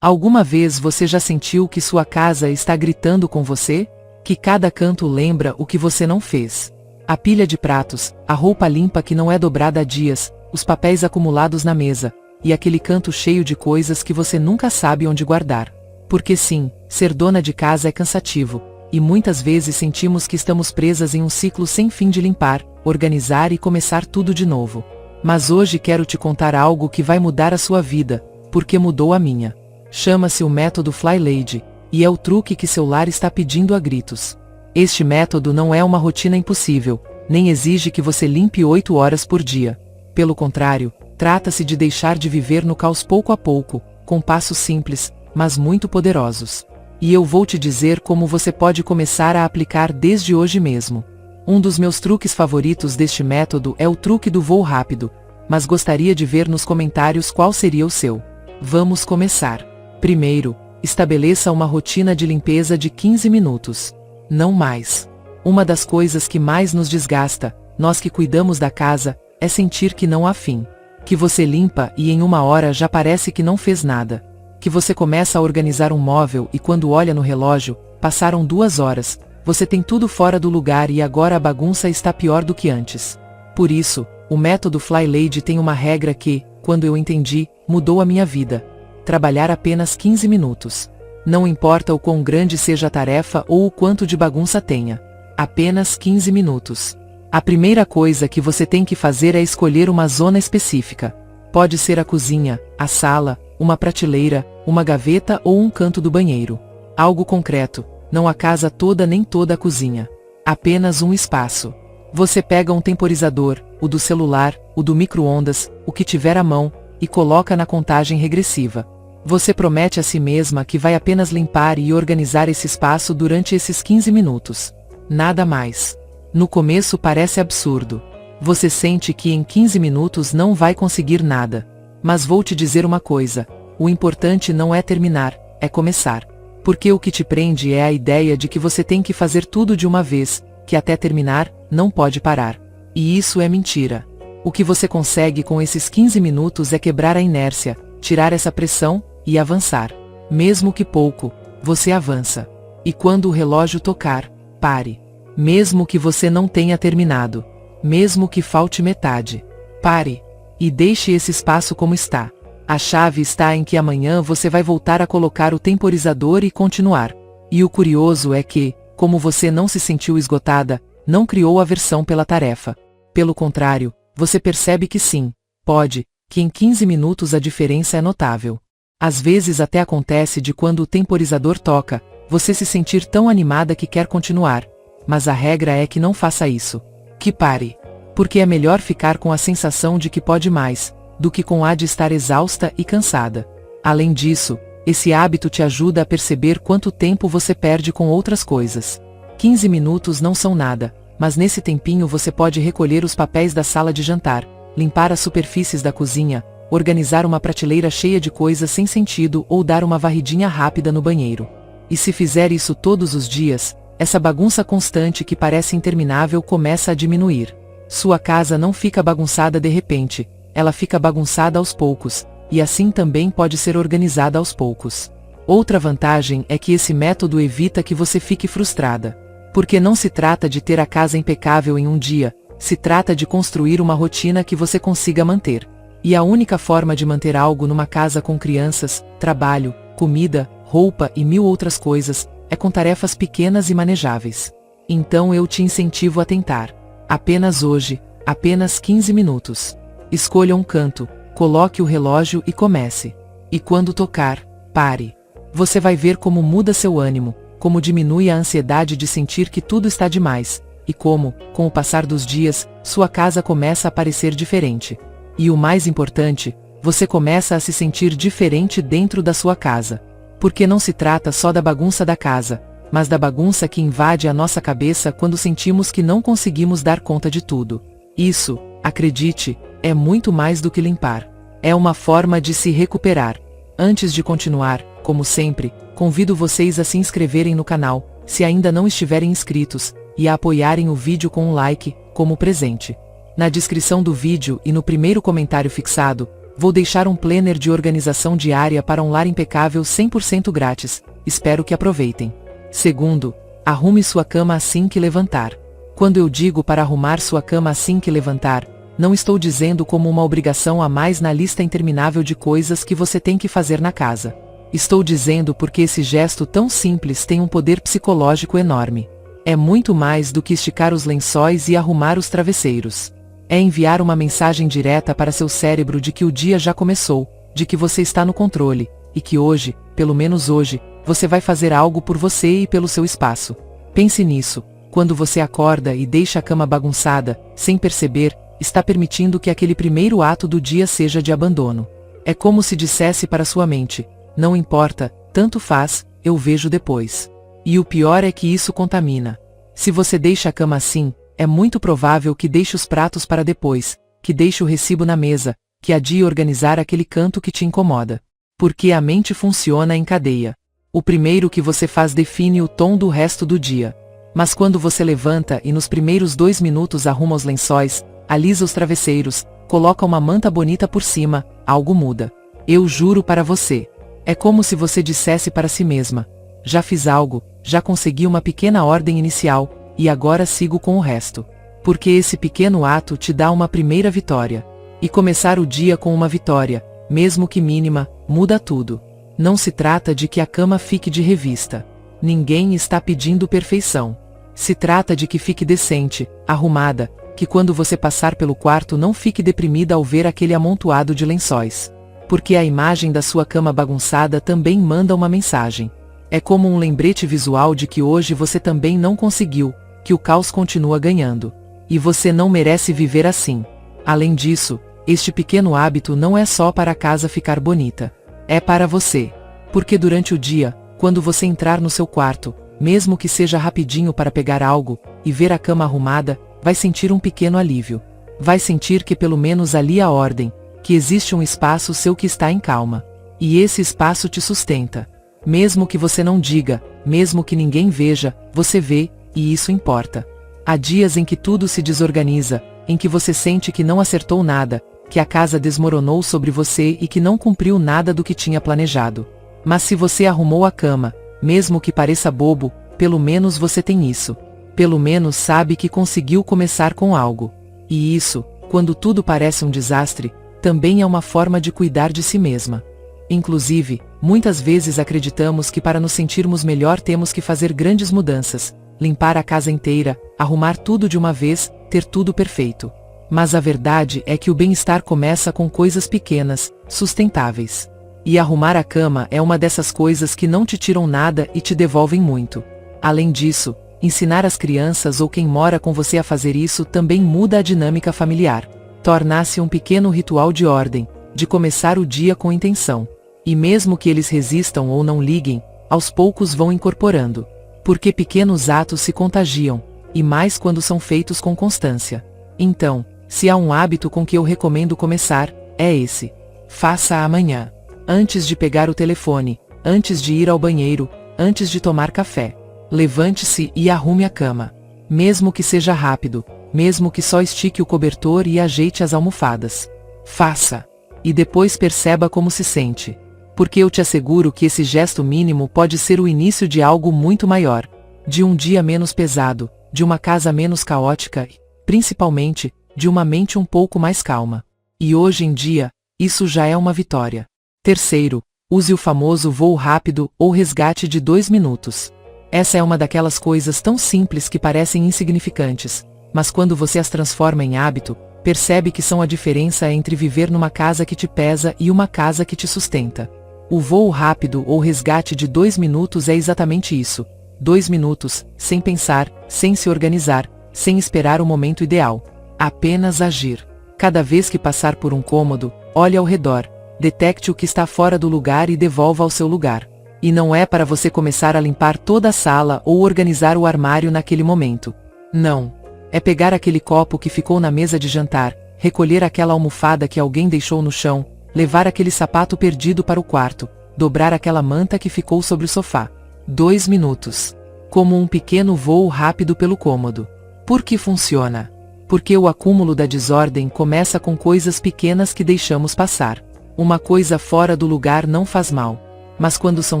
Alguma vez você já sentiu que sua casa está gritando com você? Que cada canto lembra o que você não fez? A pilha de pratos, a roupa limpa que não é dobrada há dias, os papéis acumulados na mesa, e aquele canto cheio de coisas que você nunca sabe onde guardar. Porque sim, ser dona de casa é cansativo, e muitas vezes sentimos que estamos presas em um ciclo sem fim de limpar, organizar e começar tudo de novo. Mas hoje quero te contar algo que vai mudar a sua vida, porque mudou a minha. Chama-se o método Fly Lady, e é o truque que seu lar está pedindo a gritos. Este método não é uma rotina impossível, nem exige que você limpe 8 horas por dia. Pelo contrário, trata-se de deixar de viver no caos pouco a pouco, com passos simples, mas muito poderosos. E eu vou te dizer como você pode começar a aplicar desde hoje mesmo. Um dos meus truques favoritos deste método é o truque do voo rápido, mas gostaria de ver nos comentários qual seria o seu. Vamos começar. Primeiro, estabeleça uma rotina de limpeza de 15 minutos. Não mais. Uma das coisas que mais nos desgasta, nós que cuidamos da casa, é sentir que não há fim. Que você limpa e em 1 hora já parece que não fez nada. Que você começa a organizar um móvel e quando olha no relógio, passaram 2 horas, você tem tudo fora do lugar e agora a bagunça está pior do que antes. Por isso, o método Fly Lady tem uma regra que, quando eu entendi, mudou a minha vida. Trabalhar apenas 15 minutos. Não importa o quão grande seja a tarefa ou o quanto de bagunça tenha. Apenas 15 minutos. A primeira coisa que você tem que fazer é escolher uma zona específica. Pode ser a cozinha, a sala, uma prateleira, uma gaveta ou um canto do banheiro. Algo concreto, não a casa toda nem toda a cozinha. Apenas um espaço. Você pega um temporizador, o do celular, o do micro-ondas, o que tiver à mão, e coloca na contagem regressiva. Você promete a si mesma que vai apenas limpar e organizar esse espaço durante esses 15 minutos. Nada mais. No começo parece absurdo. Você sente que em 15 minutos não vai conseguir nada. Mas vou te dizer uma coisa, o importante não é terminar, é começar. Porque o que te prende é a ideia de que você tem que fazer tudo de uma vez, que até terminar, não pode parar. E isso é mentira. O que você consegue com esses 15 minutos é quebrar a inércia, tirar essa pressão, e avançar. Mesmo que pouco, você avança. E quando o relógio tocar, pare. Mesmo que você não tenha terminado. Mesmo que falte metade. Pare. E deixe esse espaço como está. A chave está em que amanhã você vai voltar a colocar o temporizador e continuar. E o curioso é que, como você não se sentiu esgotada, não criou aversão pela tarefa. Pelo contrário, você percebe que sim, pode, que em 15 minutos a diferença é notável. Às vezes até acontece de quando o temporizador toca, você se sentir tão animada que quer continuar. Mas a regra é que não faça isso. Que pare. Porque é melhor ficar com a sensação de que pode mais, do que com a de estar exausta e cansada. Além disso, esse hábito te ajuda a perceber quanto tempo você perde com outras coisas. 15 minutos não são nada, mas nesse tempinho você pode recolher os papéis da sala de jantar, limpar as superfícies da cozinha, organizar uma prateleira cheia de coisas sem sentido ou dar uma varridinha rápida no banheiro. E se fizer isso todos os dias, essa bagunça constante que parece interminável começa a diminuir. Sua casa não fica bagunçada de repente, ela fica bagunçada aos poucos, e assim também pode ser organizada aos poucos. Outra vantagem é que esse método evita que você fique frustrada. Porque não se trata de ter a casa impecável em um dia, se trata de construir uma rotina que você consiga manter. E a única forma de manter algo numa casa com crianças, trabalho, comida, roupa e 1000 outras coisas, é com tarefas pequenas e manejáveis. Então eu te incentivo a tentar. Apenas hoje, apenas 15 minutos. Escolha um canto, coloque o relógio e comece. E quando tocar, pare. Você vai ver como muda seu ânimo, como diminui a ansiedade de sentir que tudo está demais, e como, com o passar dos dias, sua casa começa a parecer diferente. E o mais importante, você começa a se sentir diferente dentro da sua casa. Porque não se trata só da bagunça da casa, mas da bagunça que invade a nossa cabeça quando sentimos que não conseguimos dar conta de tudo. Isso, acredite, é muito mais do que limpar. É uma forma de se recuperar. Antes de continuar, como sempre, convido vocês a se inscreverem no canal, se ainda não estiverem inscritos, e a apoiarem o vídeo com um like, como presente. Na descrição do vídeo e no primeiro comentário fixado, Vou deixar um planner de organização diária para um lar impecável 100% grátis, espero que aproveitem. Segundo, arrume sua cama assim que levantar. Quando eu digo para arrumar sua cama assim que levantar, não estou dizendo como uma obrigação a mais na lista interminável de coisas que você tem que fazer na casa. Estou dizendo porque esse gesto tão simples tem um poder psicológico enorme. É muito mais do que esticar os lençóis e arrumar os travesseiros. É enviar uma mensagem direta para seu cérebro de que o dia já começou, de que você está no controle, e que hoje, pelo menos hoje, você vai fazer algo por você e pelo seu espaço. Pense nisso, quando você acorda e deixa a cama bagunçada, sem perceber, está permitindo que aquele primeiro ato do dia seja de abandono. É como se dissesse para sua mente, não importa, tanto faz, eu vejo depois. E o pior é que isso contamina. Se você deixa a cama assim, é muito provável que deixe os pratos para depois, que deixe o recibo na mesa, que adie organizar aquele canto que te incomoda. Porque a mente funciona em cadeia. O primeiro que você faz define o tom do resto do dia. Mas quando você levanta e nos primeiros 2 minutos arruma os lençóis, alisa os travesseiros, coloca uma manta bonita por cima, algo muda. Eu juro para você. É como se você dissesse para si mesma, já fiz algo, já consegui uma pequena ordem inicial, e agora sigo com o resto. Porque esse pequeno ato te dá uma primeira vitória. E começar o dia com uma vitória, mesmo que mínima, muda tudo. Não se trata de que a cama fique de revista. Ninguém está pedindo perfeição. Se trata de que fique decente, arrumada, que quando você passar pelo quarto não fique deprimida ao ver aquele amontoado de lençóis. Porque a imagem da sua cama bagunçada também manda uma mensagem. É como um lembrete visual de que hoje você também não conseguiu, que o caos continua ganhando. E você não merece viver assim. Além disso, este pequeno hábito não é só para a casa ficar bonita. É para você. Porque durante o dia, quando você entrar no seu quarto, mesmo que seja rapidinho para pegar algo, e ver a cama arrumada, vai sentir um pequeno alívio. Vai sentir que pelo menos ali há ordem, que existe um espaço seu que está em calma. E esse espaço te sustenta. Mesmo que você não diga, mesmo que ninguém veja, você vê, e isso importa. Há dias em que tudo se desorganiza, em que você sente que não acertou nada, que a casa desmoronou sobre você e que não cumpriu nada do que tinha planejado. Mas se você arrumou a cama, mesmo que pareça bobo, pelo menos você tem isso. Pelo menos sabe que conseguiu começar com algo. E isso, quando tudo parece um desastre, também é uma forma de cuidar de si mesma. Inclusive, muitas vezes acreditamos que para nos sentirmos melhor temos que fazer grandes mudanças, limpar a casa inteira, arrumar tudo de uma vez, ter tudo perfeito. Mas a verdade é que o bem-estar começa com coisas pequenas, sustentáveis. E arrumar a cama é uma dessas coisas que não te tiram nada e te devolvem muito. Além disso, ensinar as crianças ou quem mora com você a fazer isso também muda a dinâmica familiar. Torna-se um pequeno ritual de ordem, de começar o dia com intenção. E mesmo que eles resistam ou não liguem, aos poucos vão incorporando. Porque pequenos atos se contagiam, e mais quando são feitos com constância. Então, se há um hábito com que eu recomendo começar, é esse. Faça amanhã. Antes de pegar o telefone, antes de ir ao banheiro, antes de tomar café. Levante-se e arrume a cama. Mesmo que seja rápido, mesmo que só estique o cobertor e ajeite as almofadas. Faça. E depois perceba como se sente. Porque eu te asseguro que esse gesto mínimo pode ser o início de algo muito maior. De um dia menos pesado, de uma casa menos caótica e, principalmente, de uma mente um pouco mais calma. E hoje em dia, isso já é uma vitória. Terceiro, use o famoso voo rápido ou resgate de 2 minutos. Essa é uma daquelas coisas tão simples que parecem insignificantes, mas quando você as transforma em hábito, percebe que são a diferença entre viver numa casa que te pesa e uma casa que te sustenta. O voo rápido ou resgate de 2 minutos é exatamente isso. 2 minutos, sem pensar, sem se organizar, sem esperar o momento ideal. Apenas agir. Cada vez que passar por um cômodo, olhe ao redor, detecte o que está fora do lugar e devolva ao seu lugar. E não é para você começar a limpar toda a sala ou organizar o armário naquele momento. Não. É pegar aquele copo que ficou na mesa de jantar, recolher aquela almofada que alguém deixou no chão, levar aquele sapato perdido para o quarto, dobrar aquela manta que ficou sobre o sofá. 2 minutos. Como um pequeno voo rápido pelo cômodo. Por que funciona? Porque o acúmulo da desordem começa com coisas pequenas que deixamos passar. Uma coisa fora do lugar não faz mal. Mas quando são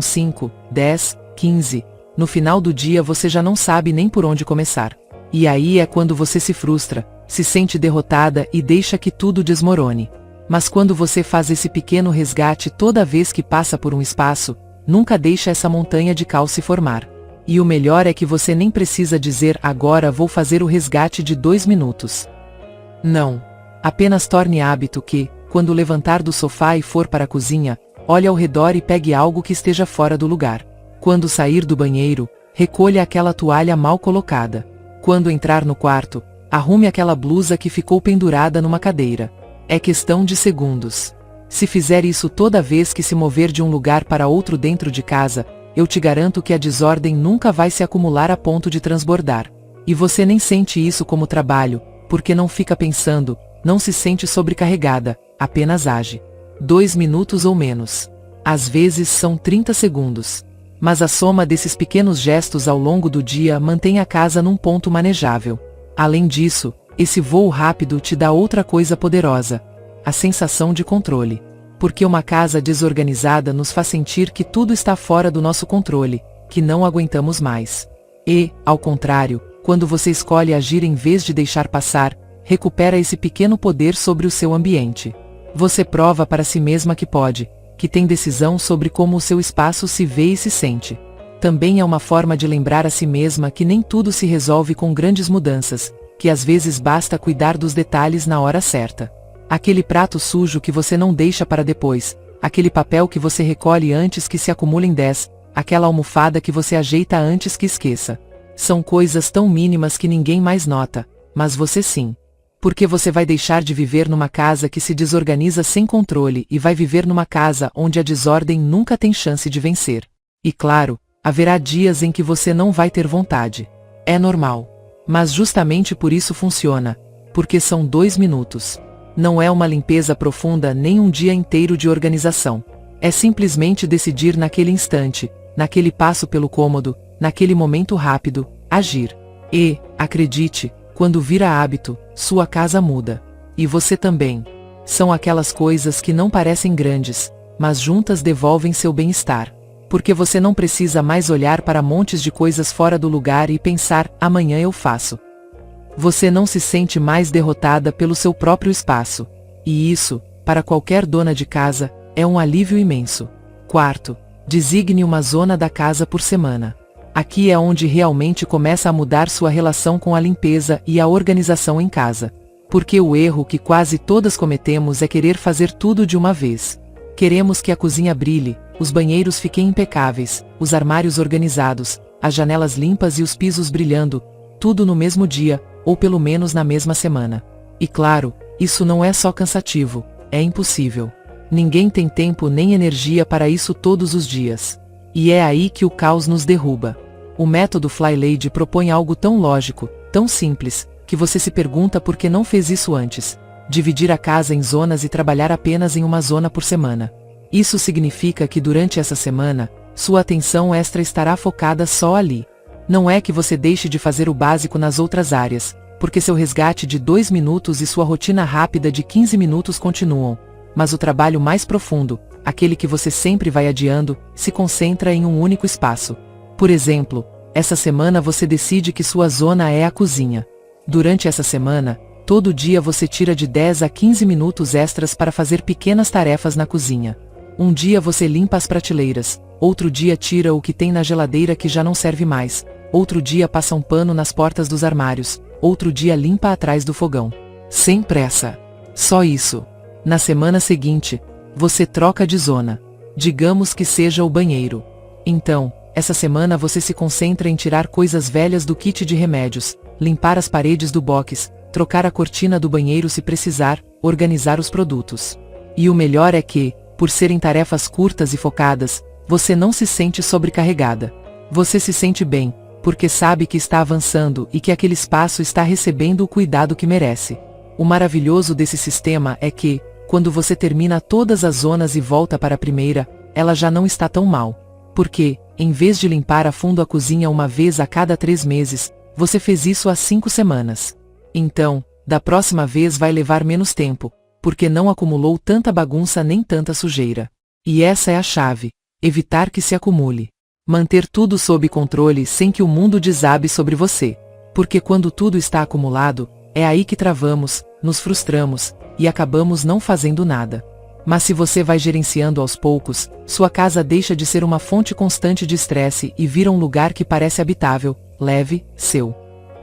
5, 10, 15, no final do dia você já não sabe nem por onde começar. E aí é quando você se frustra, se sente derrotada e deixa que tudo desmorone. Mas quando você faz esse pequeno resgate toda vez que passa por um espaço, nunca deixa essa montanha de cal se formar. E o melhor é que você nem precisa dizer agora vou fazer o resgate de 2 minutos. Não. Apenas torne hábito que, quando levantar do sofá e for para a cozinha, olhe ao redor e pegue algo que esteja fora do lugar. Quando sair do banheiro, recolha aquela toalha mal colocada. Quando entrar no quarto, arrume aquela blusa que ficou pendurada numa cadeira. É questão de segundos. Se fizer isso toda vez que se mover de um lugar para outro dentro de casa, eu te garanto que a desordem nunca vai se acumular a ponto de transbordar. E você nem sente isso como trabalho, porque não fica pensando, não se sente sobrecarregada, apenas age. 2 minutos ou menos. Às vezes são 30 segundos. Mas a soma desses pequenos gestos ao longo do dia mantém a casa num ponto manejável. Além disso, esse voo rápido te dá outra coisa poderosa: a sensação de controle. Porque uma casa desorganizada nos faz sentir que tudo está fora do nosso controle, que não aguentamos mais. E, ao contrário, quando você escolhe agir em vez de deixar passar, recupera esse pequeno poder sobre o seu ambiente. Você prova para si mesma que pode, que tem decisão sobre como o seu espaço se vê e se sente. Também é uma forma de lembrar a si mesma que nem tudo se resolve com grandes mudanças, que às vezes basta cuidar dos detalhes na hora certa. Aquele prato sujo que você não deixa para depois, aquele papel que você recolhe antes que se acumulem 10, aquela almofada que você ajeita antes que esqueça. São coisas tão mínimas que ninguém mais nota, mas você sim. Porque você vai deixar de viver numa casa que se desorganiza sem controle e vai viver numa casa onde a desordem nunca tem chance de vencer. E claro, haverá dias em que você não vai ter vontade. É normal. Mas justamente por isso funciona. Porque são 2 minutos. Não é uma limpeza profunda nem um dia inteiro de organização. É simplesmente decidir naquele instante, naquele passo pelo cômodo, naquele momento rápido, agir. E, acredite, quando vira hábito, sua casa muda. E você também. São aquelas coisas que não parecem grandes, mas juntas devolvem seu bem-estar. Porque você não precisa mais olhar para montes de coisas fora do lugar e pensar, amanhã eu faço. Você não se sente mais derrotada pelo seu próprio espaço. E isso, para qualquer dona de casa, é um alívio imenso. Quarto, designe uma zona da casa por semana. Aqui é onde realmente começa a mudar sua relação com a limpeza e a organização em casa. Porque o erro que quase todas cometemos é querer fazer tudo de uma vez. Queremos que a cozinha brilhe, os banheiros fiquem impecáveis, os armários organizados, as janelas limpas e os pisos brilhando, tudo no mesmo dia, ou pelo menos na mesma semana. E claro, isso não é só cansativo, é impossível. Ninguém tem tempo nem energia para isso todos os dias. E é aí que o caos nos derruba. O método Fly Lady propõe algo tão lógico, tão simples, que você se pergunta por que não fez isso antes. Dividir a casa em zonas e trabalhar apenas em uma zona por semana. Isso significa que durante essa semana, sua atenção extra estará focada só ali. Não é que você deixe de fazer o básico nas outras áreas, porque seu resgate de 2 minutos e sua rotina rápida de 15 minutos continuam, mas o trabalho mais profundo, aquele que você sempre vai adiando, se concentra em um único espaço. Por exemplo, essa semana você decide que sua zona é a cozinha. Durante essa semana, todo dia você tira de 10 a 15 minutos extras para fazer pequenas tarefas na cozinha. Um dia você limpa as prateleiras, outro dia tira o que tem na geladeira que já não serve mais, outro dia passa um pano nas portas dos armários, outro dia limpa atrás do fogão. Sem pressa. Só isso. Na semana seguinte, você troca de zona. Digamos que seja o banheiro. Então, essa semana você se concentra em tirar coisas velhas do kit de remédios, limpar as paredes do box, trocar a cortina do banheiro se precisar, organizar os produtos. E o melhor é que, por serem tarefas curtas e focadas, você não se sente sobrecarregada. Você se sente bem, porque sabe que está avançando e que aquele espaço está recebendo o cuidado que merece. O maravilhoso desse sistema é que, quando você termina todas as zonas e volta para a primeira, ela já não está tão mal. Porque, em vez de limpar a fundo a cozinha uma vez a cada 3 meses, você fez isso há 5 semanas. Então, da próxima vez vai levar menos tempo, porque não acumulou tanta bagunça nem tanta sujeira. E essa é a chave: evitar que se acumule. Manter tudo sob controle sem que o mundo desabe sobre você. Porque quando tudo está acumulado, é aí que travamos, nos frustramos, e acabamos não fazendo nada. Mas se você vai gerenciando aos poucos, sua casa deixa de ser uma fonte constante de estresse e vira um lugar que parece habitável, leve, seu.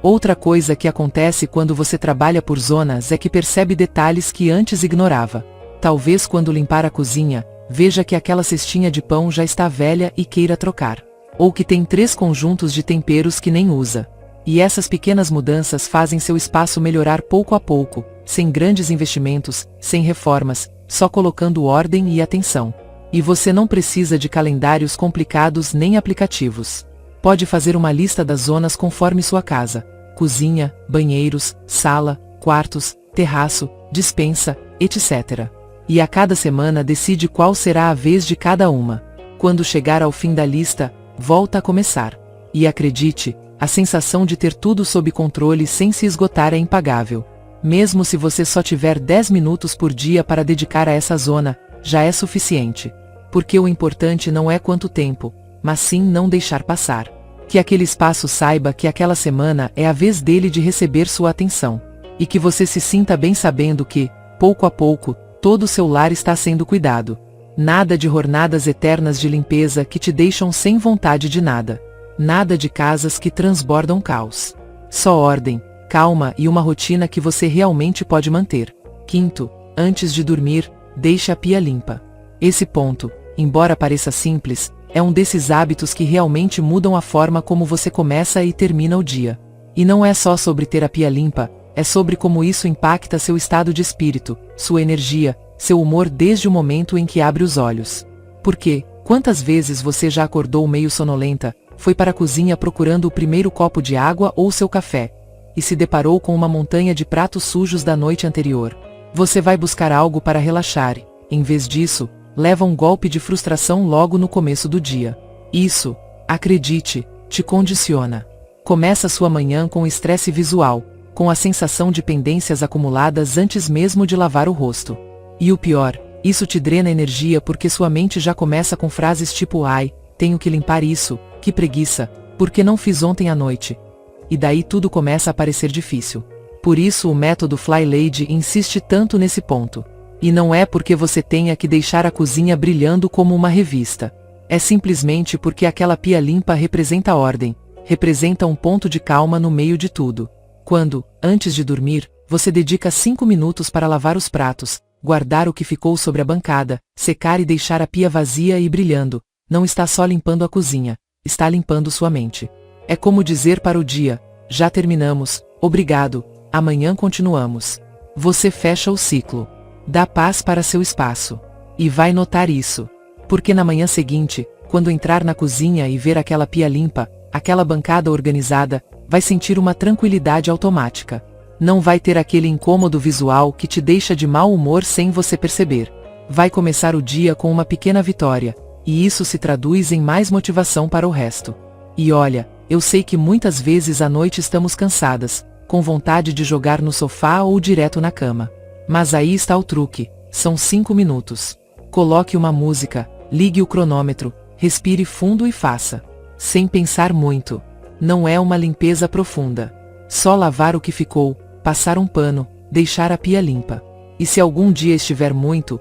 Outra coisa que acontece quando você trabalha por zonas é que percebe detalhes que antes ignorava. Talvez quando limpar a cozinha, veja que aquela cestinha de pão já está velha e queira trocar. Ou que tem 3 conjuntos de temperos que nem usa. E essas pequenas mudanças fazem seu espaço melhorar pouco a pouco, sem grandes investimentos, sem reformas, só colocando ordem e atenção. E você não precisa de calendários complicados nem aplicativos. Pode fazer uma lista das zonas conforme sua casa: cozinha, banheiros, sala, quartos, terraço, despensa, etc. E a cada semana decide qual será a vez de cada uma. Quando chegar ao fim da lista, volta a começar. E acredite, a sensação de ter tudo sob controle sem se esgotar é impagável. Mesmo se você só tiver 10 minutos por dia para dedicar a essa zona, já é suficiente. Porque o importante não é quanto tempo, mas sim não deixar passar. Que aquele espaço saiba que aquela semana é a vez dele de receber sua atenção. E que você se sinta bem sabendo que, pouco a pouco, todo o seu lar está sendo cuidado. Nada de jornadas eternas de limpeza que te deixam sem vontade de nada. Nada de casas que transbordam caos. Só ordem, calma e uma rotina que você realmente pode manter. Quinto, antes de dormir, deixe a pia limpa. Esse ponto, embora pareça simples, é um desses hábitos que realmente mudam a forma como você começa e termina o dia. E não é só sobre ter a pia limpa, é sobre como isso impacta seu estado de espírito, sua energia, seu humor desde o momento em que abre os olhos. Porque, quantas vezes você já acordou meio sonolenta, foi para a cozinha procurando o primeiro copo de água ou seu café, e se deparou com uma montanha de pratos sujos da noite anterior? Você vai buscar algo para relaxar, em vez disso, leva um golpe de frustração logo no começo do dia. Isso, acredite, te condiciona. Começa sua manhã com estresse visual, com a sensação de pendências acumuladas antes mesmo de lavar o rosto. E o pior, isso te drena energia porque sua mente já começa com frases tipo: ai, tenho que limpar isso, que preguiça, porque não fiz ontem à noite. E daí tudo começa a parecer difícil. Por isso o método Fly Lady insiste tanto nesse ponto. E não é porque você tenha que deixar a cozinha brilhando como uma revista. É simplesmente porque aquela pia limpa representa ordem, representa um ponto de calma no meio de tudo. Quando, antes de dormir, você dedica 5 minutos para lavar os pratos, guardar o que ficou sobre a bancada, secar e deixar a pia vazia e brilhando, não está só limpando a cozinha, está limpando sua mente. É como dizer para o dia: já terminamos, obrigado, amanhã continuamos. Você fecha o ciclo. Dá paz para seu espaço. E vai notar isso. Porque na manhã seguinte, quando entrar na cozinha e ver aquela pia limpa, aquela bancada organizada, vai sentir uma tranquilidade automática. Não vai ter aquele incômodo visual que te deixa de mau humor sem você perceber. Vai começar o dia com uma pequena vitória, e isso se traduz em mais motivação para o resto. E olha, eu sei que muitas vezes à noite estamos cansadas, com vontade de jogar no sofá ou direto na cama. Mas aí está o truque: são 5 minutos. Coloque uma música, ligue o cronômetro, respire fundo e faça. Sem pensar muito. Não é uma limpeza profunda. Só lavar o que ficou, passar um pano, deixar a pia limpa. E se algum dia estiver muito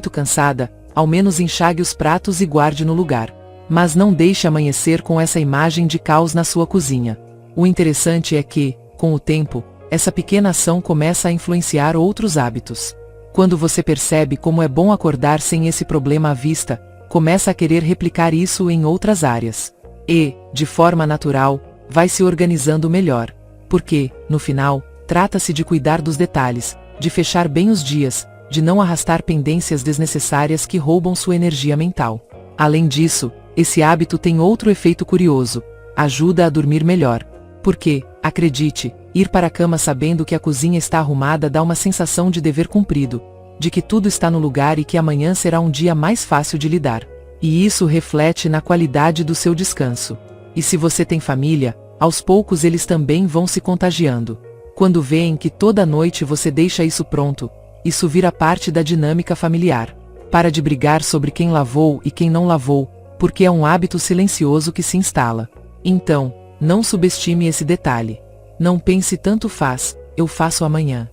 cansada, ao menos enxague os pratos e guarde no lugar. Mas não deixe amanhecer com essa imagem de caos na sua cozinha. O interessante é que, com o tempo, essa pequena ação começa a influenciar outros hábitos. Quando você percebe como é bom acordar sem esse problema à vista, começa a querer replicar isso em outras áreas. E, de forma natural, vai se organizando melhor. Porque, no final, trata-se de cuidar dos detalhes, de fechar bem os dias, de não arrastar pendências desnecessárias que roubam sua energia mental. Além disso, esse hábito tem outro efeito curioso: ajuda a dormir melhor. Porque, acredite, ir para a cama sabendo que a cozinha está arrumada dá uma sensação de dever cumprido, de que tudo está no lugar e que amanhã será um dia mais fácil de lidar. E isso reflete na qualidade do seu descanso. E se você tem família, aos poucos eles também vão se contagiando. Quando veem que toda noite você deixa isso pronto, isso vira parte da dinâmica familiar. Para de brigar sobre quem lavou e quem não lavou, porque é um hábito silencioso que se instala. Então, não subestime esse detalhe. Não pense tanto faz, eu faço amanhã.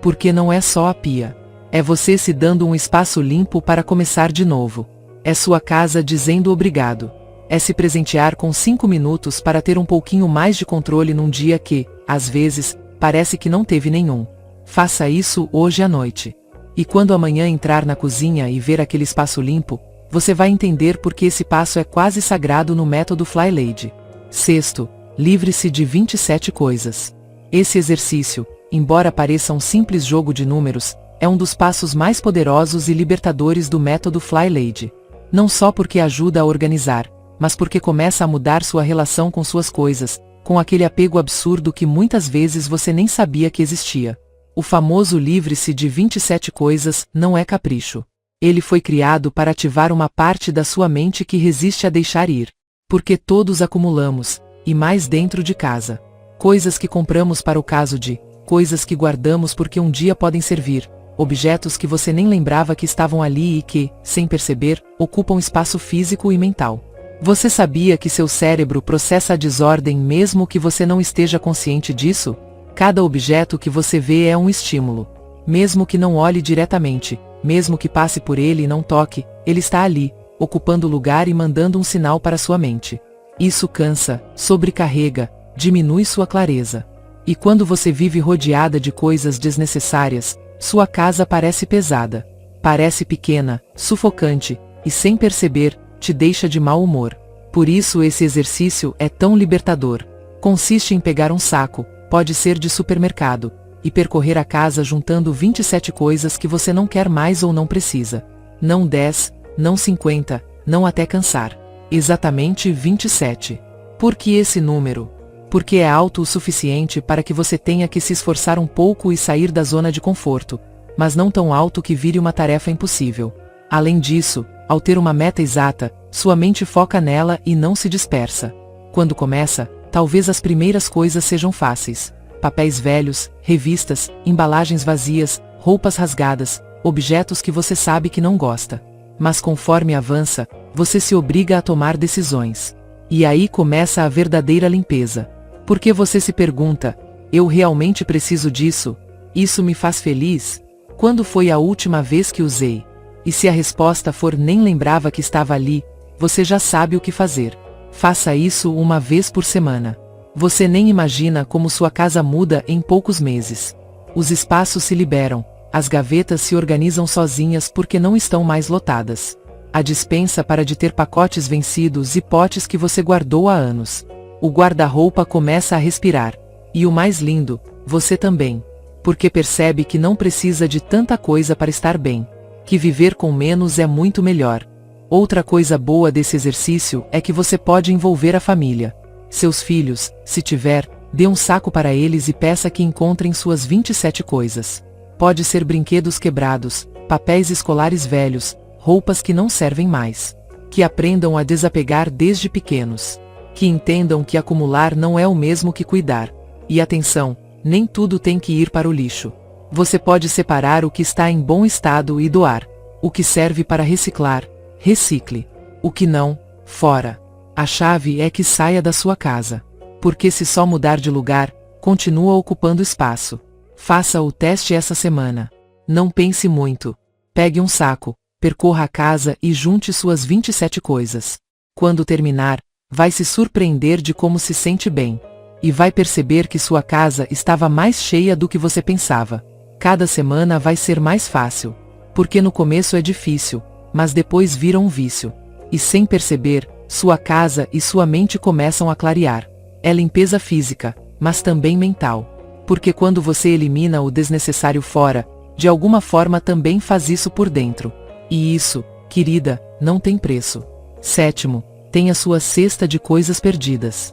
Porque não é só a pia. É você se dando um espaço limpo para começar de novo. É sua casa dizendo obrigado. É se presentear com 5 minutos para ter um pouquinho mais de controle num dia que, às vezes, parece que não teve nenhum. Faça isso hoje à noite. E quando amanhã entrar na cozinha e ver aquele espaço limpo, você vai entender por que esse passo é quase sagrado no método Fly Lady. Sexto, livre-se de 27 coisas. Esse exercício, embora pareça um simples jogo de números, é um dos passos mais poderosos e libertadores do método Fly Lady. Não só porque ajuda a organizar, mas porque começa a mudar sua relação com suas coisas, com aquele apego absurdo que muitas vezes você nem sabia que existia. O famoso livre-se de 27 coisas não é capricho. Ele foi criado para ativar uma parte da sua mente que resiste a deixar ir. Porque todos acumulamos, e mais dentro de casa. Coisas que compramos para o caso de, coisas que guardamos porque um dia podem servir, objetos que você nem lembrava que estavam ali e que, sem perceber, ocupam espaço físico e mental. Você sabia que seu cérebro processa a desordem mesmo que você não esteja consciente disso? Cada objeto que você vê é um estímulo. Mesmo que não olhe diretamente, mesmo que passe por ele e não toque, ele está ali, ocupando lugar e mandando um sinal para sua mente. Isso cansa, sobrecarrega, diminui sua clareza. E quando você vive rodeada de coisas desnecessárias, sua casa parece pesada, parece pequena, sufocante, e sem perceber, te deixa de mau humor. Por isso esse exercício é tão libertador. Consiste em pegar um saco, pode ser de supermercado, e percorrer a casa juntando 27 coisas que você não quer mais ou não precisa. Não 10, não 50, não até cansar. Exatamente 27. Por que esse número? Porque é alto o suficiente para que você tenha que se esforçar um pouco e sair da zona de conforto, mas não tão alto que vire uma tarefa impossível. Além disso, ao ter uma meta exata, sua mente foca nela e não se dispersa. Quando começa, talvez as primeiras coisas sejam fáceis. Papéis velhos, revistas, embalagens vazias, roupas rasgadas, objetos que você sabe que não gosta. Mas conforme avança, você se obriga a tomar decisões. E aí começa a verdadeira limpeza. Porque você se pergunta, eu realmente preciso disso? Isso me faz feliz? Quando foi a última vez que usei? E se a resposta for nem lembrava que estava ali, você já sabe o que fazer. Faça isso uma vez por semana. Você nem imagina como sua casa muda em poucos meses. Os espaços se liberam, as gavetas se organizam sozinhas porque não estão mais lotadas. A despensa para de ter pacotes vencidos e potes que você guardou há anos. O guarda-roupa começa a respirar. E o mais lindo, você também. Porque percebe que não precisa de tanta coisa para estar bem. Que viver com menos é muito melhor. Outra coisa boa desse exercício é que você pode envolver a família. Seus filhos, se tiver, dê um saco para eles e peça que encontrem suas 27 coisas. Pode ser brinquedos quebrados, papéis escolares velhos, roupas que não servem mais. Que aprendam a desapegar desde pequenos. Que entendam que acumular não é o mesmo que cuidar. E atenção, nem tudo tem que ir para o lixo. Você pode separar o que está em bom estado e doar. O que serve para reciclar, recicle. O que não, fora. A chave é que saia da sua casa. Porque se só mudar de lugar, continua ocupando espaço. Faça o teste essa semana. Não pense muito. Pegue um saco, percorra a casa e junte suas 27 coisas. Quando terminar, vai se surpreender de como se sente bem. E vai perceber que sua casa estava mais cheia do que você pensava. Cada semana vai ser mais fácil. Porque no começo é difícil, mas depois vira um vício. E sem perceber, sua casa e sua mente começam a clarear. É limpeza física, mas também mental. Porque quando você elimina o desnecessário fora, de alguma forma também faz isso por dentro. E isso, querida, não tem preço. Sétimo, tenha sua cesta de coisas perdidas.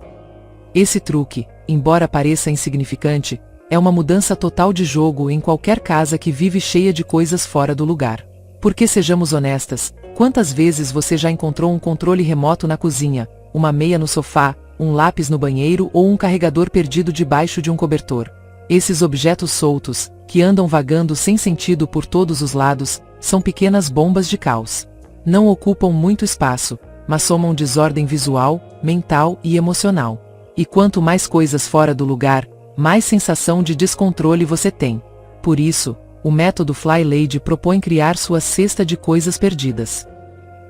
Esse truque, embora pareça insignificante, é uma mudança total de jogo em qualquer casa que vive cheia de coisas fora do lugar. Porque sejamos honestas, quantas vezes você já encontrou um controle remoto na cozinha, uma meia no sofá, um lápis no banheiro ou um carregador perdido debaixo de um cobertor? Esses objetos soltos, que andam vagando sem sentido por todos os lados, são pequenas bombas de caos. Não ocupam muito espaço, mas somam desordem visual, mental e emocional. E quanto mais coisas fora do lugar, mais sensação de descontrole você tem. Por isso, o método Fly Lady propõe criar sua cesta de coisas perdidas.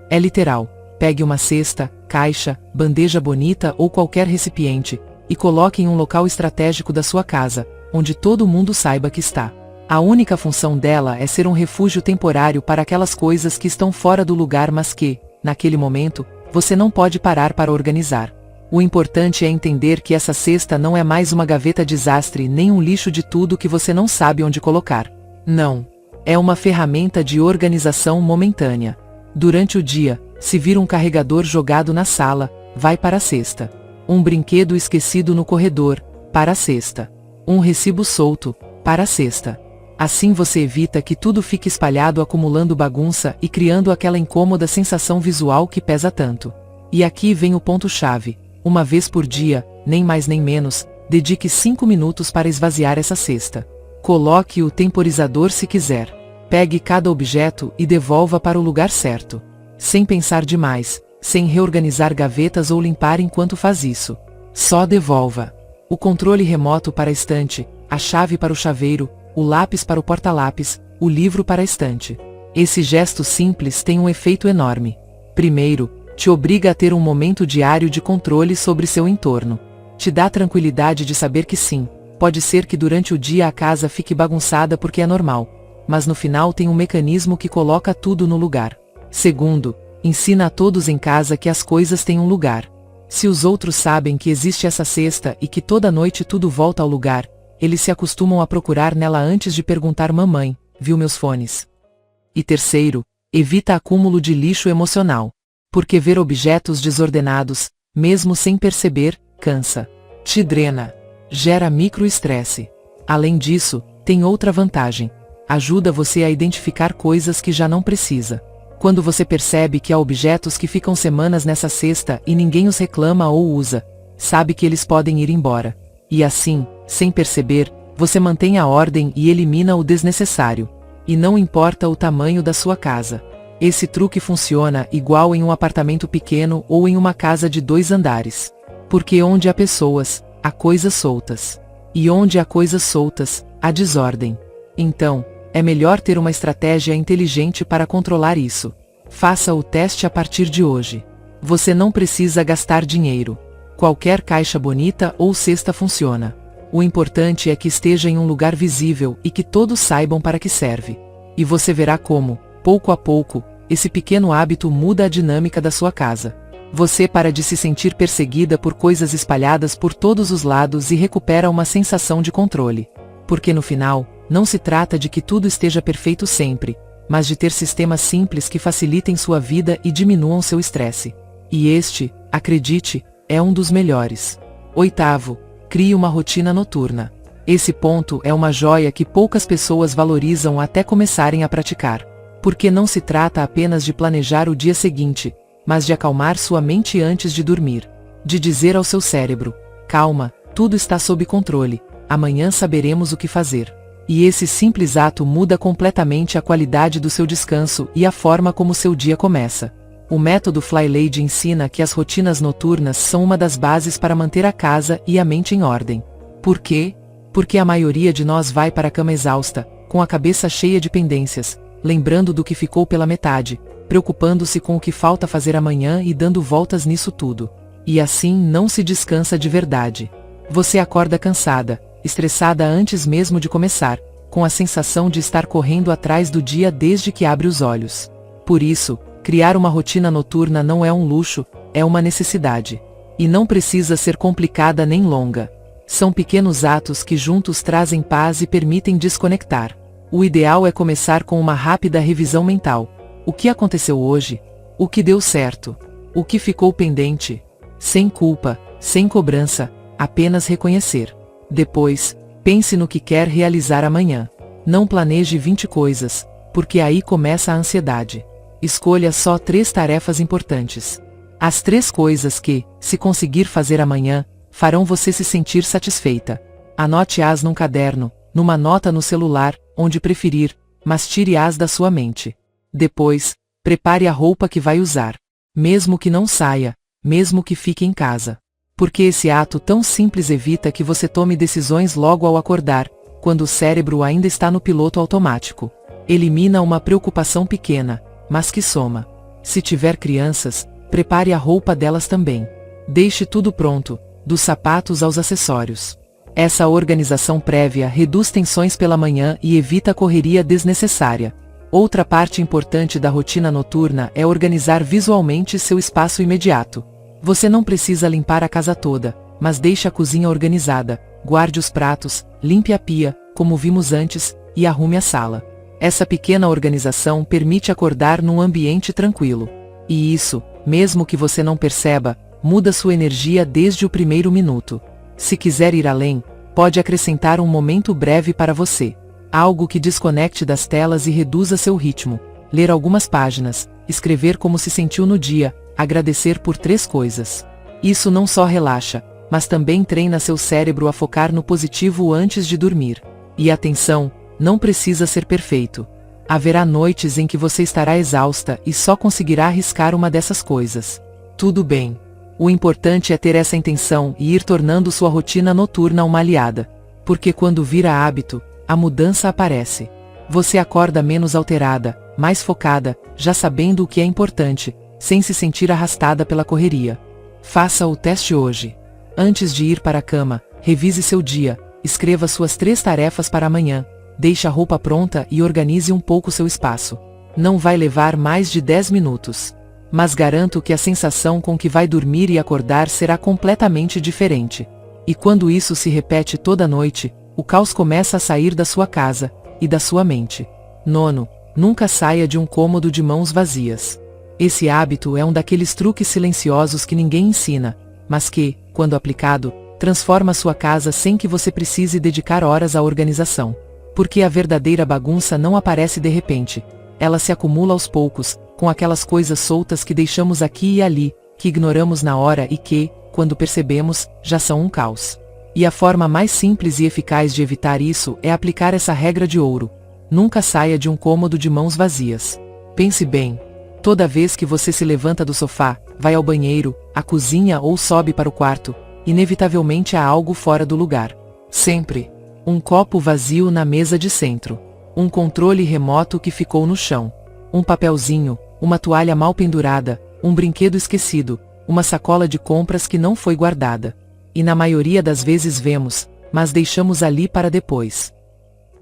É literal. Pegue uma cesta, caixa, bandeja bonita ou qualquer recipiente, e coloque em um local estratégico da sua casa, onde todo mundo saiba que está. A única função dela é ser um refúgio temporário para aquelas coisas que estão fora do lugar, mas que, naquele momento, você não pode parar para organizar. O importante é entender que essa cesta não é mais uma gaveta desastre nem um lixo de tudo que você não sabe onde colocar. Não. É uma ferramenta de organização momentânea. Durante o dia, se vir um carregador jogado na sala, vai para a cesta. Um brinquedo esquecido no corredor, para a cesta. Um recibo solto, para a cesta. Assim você evita que tudo fique espalhado, acumulando bagunça e criando aquela incômoda sensação visual que pesa tanto. E aqui vem o ponto-chave. Uma vez por dia, nem mais nem menos, dedique 5 minutos para esvaziar essa cesta. Coloque o temporizador se quiser. Pegue cada objeto e devolva para o lugar certo. Sem pensar demais, sem reorganizar gavetas ou limpar enquanto faz isso. Só devolva. O controle remoto para a estante, a chave para o chaveiro, o lápis para o porta-lápis, o livro para a estante. Esse gesto simples tem um efeito enorme. Primeiro, te obriga a ter um momento diário de controle sobre seu entorno. Te dá tranquilidade de saber que sim, pode ser que durante o dia a casa fique bagunçada porque é normal, mas no final tem um mecanismo que coloca tudo no lugar. Segundo, ensina a todos em casa que as coisas têm um lugar. Se os outros sabem que existe essa cesta e que toda noite tudo volta ao lugar, eles se acostumam a procurar nela antes de perguntar: mamãe, viu meus fones? E terceiro, evita acúmulo de lixo emocional. Porque ver objetos desordenados, mesmo sem perceber, cansa. Te drena. Gera microestresse. Além disso, tem outra vantagem. Ajuda você a identificar coisas que já não precisa. Quando você percebe que há objetos que ficam semanas nessa cesta e ninguém os reclama ou usa, sabe que eles podem ir embora. E assim, sem perceber, você mantém a ordem e elimina o desnecessário. E não importa o tamanho da sua casa. Esse truque funciona igual em um apartamento pequeno ou em uma casa de 2 andares. Porque onde há pessoas, há coisas soltas. E onde há coisas soltas, há desordem. Então, é melhor ter uma estratégia inteligente para controlar isso. Faça o teste a partir de hoje. Você não precisa gastar dinheiro. Qualquer caixa bonita ou cesta funciona. O importante é que esteja em um lugar visível e que todos saibam para que serve. E você verá como, pouco a pouco, esse pequeno hábito muda a dinâmica da sua casa. Você para de se sentir perseguida por coisas espalhadas por todos os lados e recupera uma sensação de controle. Porque no final, não se trata de que tudo esteja perfeito sempre, mas de ter sistemas simples que facilitem sua vida e diminuam seu estresse. E este, acredite, é um dos melhores. Oitavo, crie uma rotina noturna. Esse ponto é uma joia que poucas pessoas valorizam até começarem a praticar. Porque não se trata apenas de planejar o dia seguinte, mas de acalmar sua mente antes de dormir. De dizer ao seu cérebro: calma, tudo está sob controle, amanhã saberemos o que fazer. E esse simples ato muda completamente a qualidade do seu descanso e a forma como seu dia começa. O método Fly Lady ensina que as rotinas noturnas são uma das bases para manter a casa e a mente em ordem. Por quê? Porque a maioria de nós vai para a cama exausta, com a cabeça cheia de pendências, lembrando do que ficou pela metade, preocupando-se com o que falta fazer amanhã e dando voltas nisso tudo. E assim não se descansa de verdade. Você acorda cansada, estressada antes mesmo de começar, com a sensação de estar correndo atrás do dia desde que abre os olhos. Por isso, criar uma rotina noturna não é um luxo, é uma necessidade. E não precisa ser complicada nem longa. São pequenos atos que juntos trazem paz e permitem desconectar. O ideal é começar com uma rápida revisão mental. O que aconteceu hoje? O que deu certo? O que ficou pendente? Sem culpa, sem cobrança, apenas reconhecer. Depois, pense no que quer realizar amanhã. Não planeje 20 coisas, porque aí começa a ansiedade. Escolha só 3 tarefas importantes. As 3 coisas que, se conseguir fazer amanhã, farão você se sentir satisfeita. Anote-as num caderno, numa nota no celular, onde preferir, mas tire-as da sua mente. Depois, prepare a roupa que vai usar. Mesmo que não saia, mesmo que fique em casa. Porque esse ato tão simples evita que você tome decisões logo ao acordar, quando o cérebro ainda está no piloto automático. Elimina uma preocupação pequena, mas que soma. Se tiver crianças, prepare a roupa delas também. Deixe tudo pronto, dos sapatos aos acessórios. Essa organização prévia reduz tensões pela manhã e evita a correria desnecessária. Outra parte importante da rotina noturna é organizar visualmente seu espaço imediato. Você não precisa limpar a casa toda, mas deixe a cozinha organizada, guarde os pratos, limpe a pia, como vimos antes, e arrume a sala. Essa pequena organização permite acordar num ambiente tranquilo. E isso, mesmo que você não perceba, muda sua energia desde o primeiro minuto. Se quiser ir além, pode acrescentar um momento breve para você. Algo que desconecte das telas e reduza seu ritmo. Ler algumas páginas, escrever como se sentiu no dia, agradecer por 3 coisas. Isso não só relaxa, mas também treina seu cérebro a focar no positivo antes de dormir. E atenção, não precisa ser perfeito. Haverá noites em que você estará exausta e só conseguirá arriscar uma dessas coisas. Tudo bem. O importante é ter essa intenção e ir tornando sua rotina noturna uma aliada. Porque quando vira hábito, a mudança aparece. Você acorda menos alterada, mais focada, já sabendo o que é importante, sem se sentir arrastada pela correria. Faça o teste hoje. Antes de ir para a cama, revise seu dia, escreva suas 3 tarefas para amanhã, deixe a roupa pronta e organize um pouco seu espaço. Não vai levar mais de 10 minutos. Mas garanto que a sensação com que vai dormir e acordar será completamente diferente. E quando isso se repete toda noite, o caos começa a sair da sua casa, e da sua mente. 9. Nunca saia de um cômodo de mãos vazias. Esse hábito é um daqueles truques silenciosos que ninguém ensina, mas que, quando aplicado, transforma sua casa sem que você precise dedicar horas à organização. Porque a verdadeira bagunça não aparece de repente. Ela se acumula aos poucos, com aquelas coisas soltas que deixamos aqui e ali, que ignoramos na hora e que, quando percebemos, já são um caos. E a forma mais simples e eficaz de evitar isso é aplicar essa regra de ouro. Nunca saia de um cômodo de mãos vazias. Pense bem. Toda vez que você se levanta do sofá, vai ao banheiro, à cozinha ou sobe para o quarto, inevitavelmente há algo fora do lugar. Sempre. Um copo vazio na mesa de centro. Um controle remoto que ficou no chão. Um papelzinho, uma toalha mal pendurada, um brinquedo esquecido, uma sacola de compras que não foi guardada. E na maioria das vezes vemos, mas deixamos ali para depois.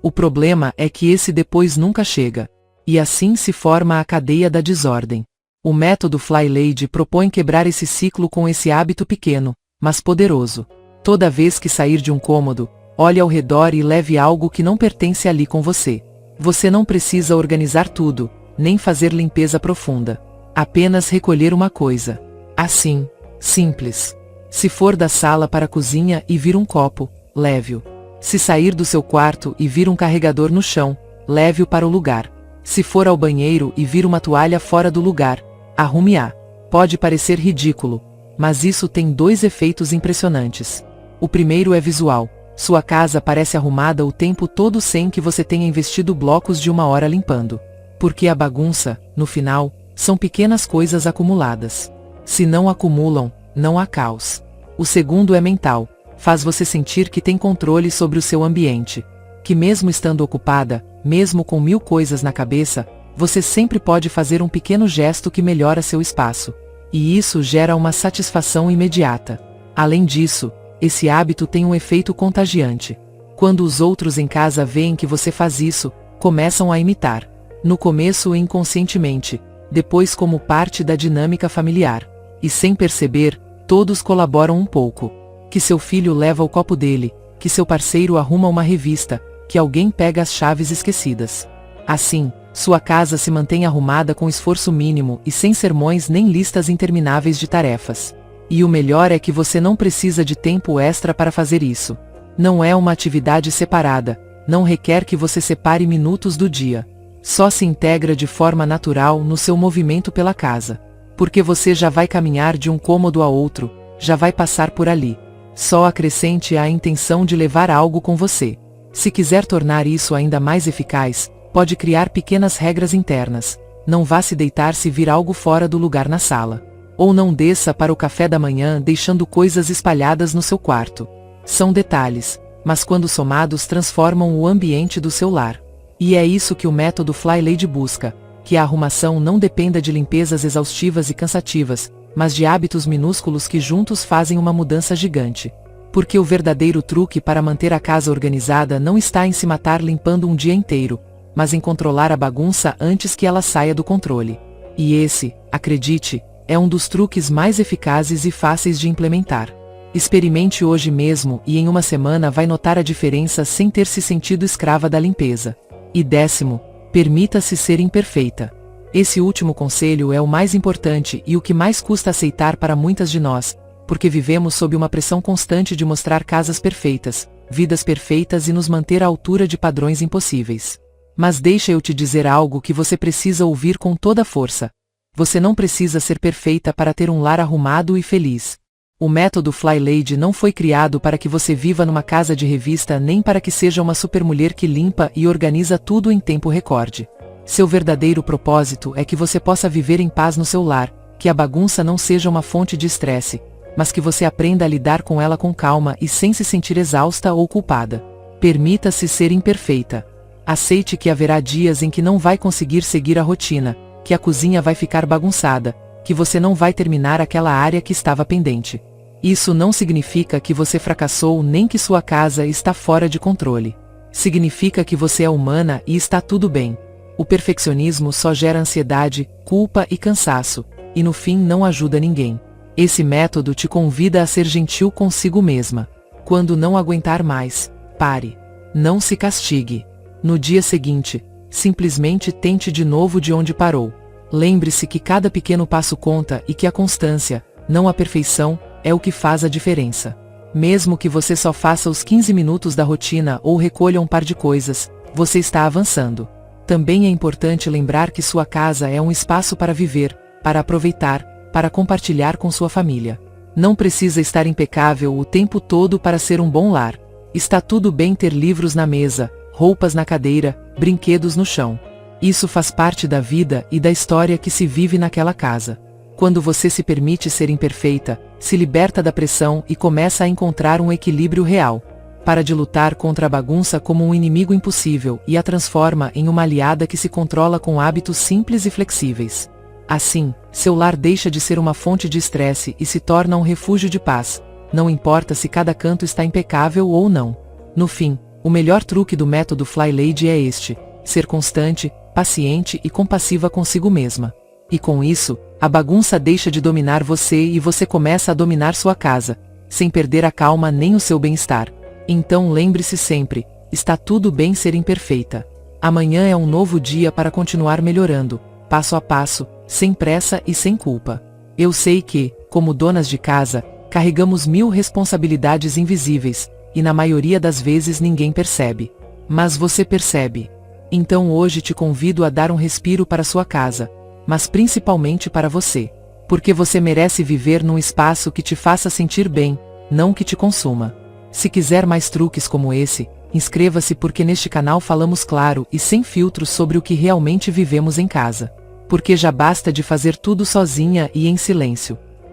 O problema é que esse depois nunca chega. E assim se forma a cadeia da desordem. O método Fly Lady propõe quebrar esse ciclo com esse hábito pequeno, mas poderoso. Toda vez que sair de um cômodo, olhe ao redor e leve algo que não pertence ali com você. Você não precisa organizar tudo, nem fazer limpeza profunda. Apenas recolher uma coisa. Assim, simples. Se for da sala para a cozinha e vir um copo, leve-o. Se sair do seu quarto e vir um carregador no chão, leve-o para o lugar. Se for ao banheiro e vir uma toalha fora do lugar, arrume-a. Pode parecer ridículo, mas isso tem 2 efeitos impressionantes. O primeiro é visual. Sua casa parece arrumada o tempo todo sem que você tenha investido blocos de 1 hora limpando. Porque a bagunça, no final, são pequenas coisas acumuladas. Se não acumulam, não há caos. O segundo é mental. Faz você sentir que tem controle sobre o seu ambiente. Que mesmo estando ocupada, mesmo com 1000 coisas na cabeça, você sempre pode fazer um pequeno gesto que melhora seu espaço. E isso gera uma satisfação imediata. Além disso, esse hábito tem um efeito contagiante. Quando os outros em casa veem que você faz isso, começam a imitar. No começo inconscientemente, depois como parte da dinâmica familiar. E sem perceber, todos colaboram um pouco. Que seu filho leva o copo dele, que seu parceiro arruma uma revista, que alguém pega as chaves esquecidas. Assim, sua casa se mantém arrumada com esforço mínimo e sem sermões nem listas intermináveis de tarefas. E o melhor é que você não precisa de tempo extra para fazer isso. Não é uma atividade separada, não requer que você separe minutos do dia. Só se integra de forma natural no seu movimento pela casa. Porque você já vai caminhar de um cômodo a outro, já vai passar por ali. Só acrescente a intenção de levar algo com você. Se quiser tornar isso ainda mais eficaz, pode criar pequenas regras internas. Não vá se deitar se vir algo fora do lugar na sala. Ou não desça para o café da manhã deixando coisas espalhadas no seu quarto. São detalhes, mas quando somados transformam o ambiente do seu lar. E é isso que o método Fly Lady busca, que a arrumação não dependa de limpezas exaustivas e cansativas, mas de hábitos minúsculos que juntos fazem uma mudança gigante. Porque o verdadeiro truque para manter a casa organizada não está em se matar limpando um dia inteiro, mas em controlar a bagunça antes que ela saia do controle. E esse, acredite, é um dos truques mais eficazes e fáceis de implementar. Experimente hoje mesmo e em uma semana vai notar a diferença sem ter se sentido escrava da limpeza. E 10º, permita-se ser imperfeita. Esse último conselho é o mais importante e o que mais custa aceitar para muitas de nós, porque vivemos sob uma pressão constante de mostrar casas perfeitas, vidas perfeitas e nos manter à altura de padrões impossíveis. Mas deixa eu te dizer algo que você precisa ouvir com toda a força. Você não precisa ser perfeita para ter um lar arrumado e feliz. O método Fly Lady não foi criado para que você viva numa casa de revista nem para que seja uma supermulher que limpa e organiza tudo em tempo recorde. Seu verdadeiro propósito é que você possa viver em paz no seu lar, que a bagunça não seja uma fonte de estresse, mas que você aprenda a lidar com ela com calma e sem se sentir exausta ou culpada. Permita-se ser imperfeita. Aceite que haverá dias em que não vai conseguir seguir a rotina, que a cozinha vai ficar bagunçada, que você não vai terminar aquela área que estava pendente. Isso não significa que você fracassou nem que sua casa está fora de controle. Significa que você é humana e está tudo bem. O perfeccionismo só gera ansiedade, culpa e cansaço, e no fim não ajuda ninguém. Esse método te convida a ser gentil consigo mesma. Quando não aguentar mais, pare. Não se castigue. No dia seguinte, simplesmente tente de novo de onde parou. Lembre-se que cada pequeno passo conta e que a constância, não a perfeição, é o que faz a diferença. Mesmo que você só faça os 15 minutos da rotina ou recolha um par de coisas, você está avançando. Também é importante lembrar que sua casa é um espaço para viver, para aproveitar, para compartilhar com sua família. Não precisa estar impecável o tempo todo para ser um bom lar. Está tudo bem ter livros na mesa, roupas na cadeira, brinquedos no chão. Isso faz parte da vida e da história que se vive naquela casa. Quando você se permite ser imperfeita, se liberta da pressão e começa a encontrar um equilíbrio real. Para de lutar contra a bagunça como um inimigo impossível e a transforma em uma aliada que se controla com hábitos simples e flexíveis. Assim, seu lar deixa de ser uma fonte de estresse e se torna um refúgio de paz. Não importa se cada canto está impecável ou não. No fim, o melhor truque do método Fly Lady é este: ser constante, paciente e compassiva consigo mesma. E com isso, a bagunça deixa de dominar você e você começa a dominar sua casa, sem perder a calma nem o seu bem-estar. Então lembre-se sempre, está tudo bem ser imperfeita. Amanhã é um novo dia para continuar melhorando, passo a passo, sem pressa e sem culpa. Eu sei que, como donas de casa, carregamos 1000 responsabilidades invisíveis, e na maioria das vezes ninguém percebe. Mas você percebe. Então hoje te convido a dar um respiro para sua casa, mas principalmente para você. Porque você merece viver num espaço que te faça sentir bem, não que te consuma. Se quiser mais truques como esse, inscreva-se porque neste canal falamos claro e sem filtros sobre o que realmente vivemos em casa. Porque já basta de fazer tudo sozinha e em silêncio.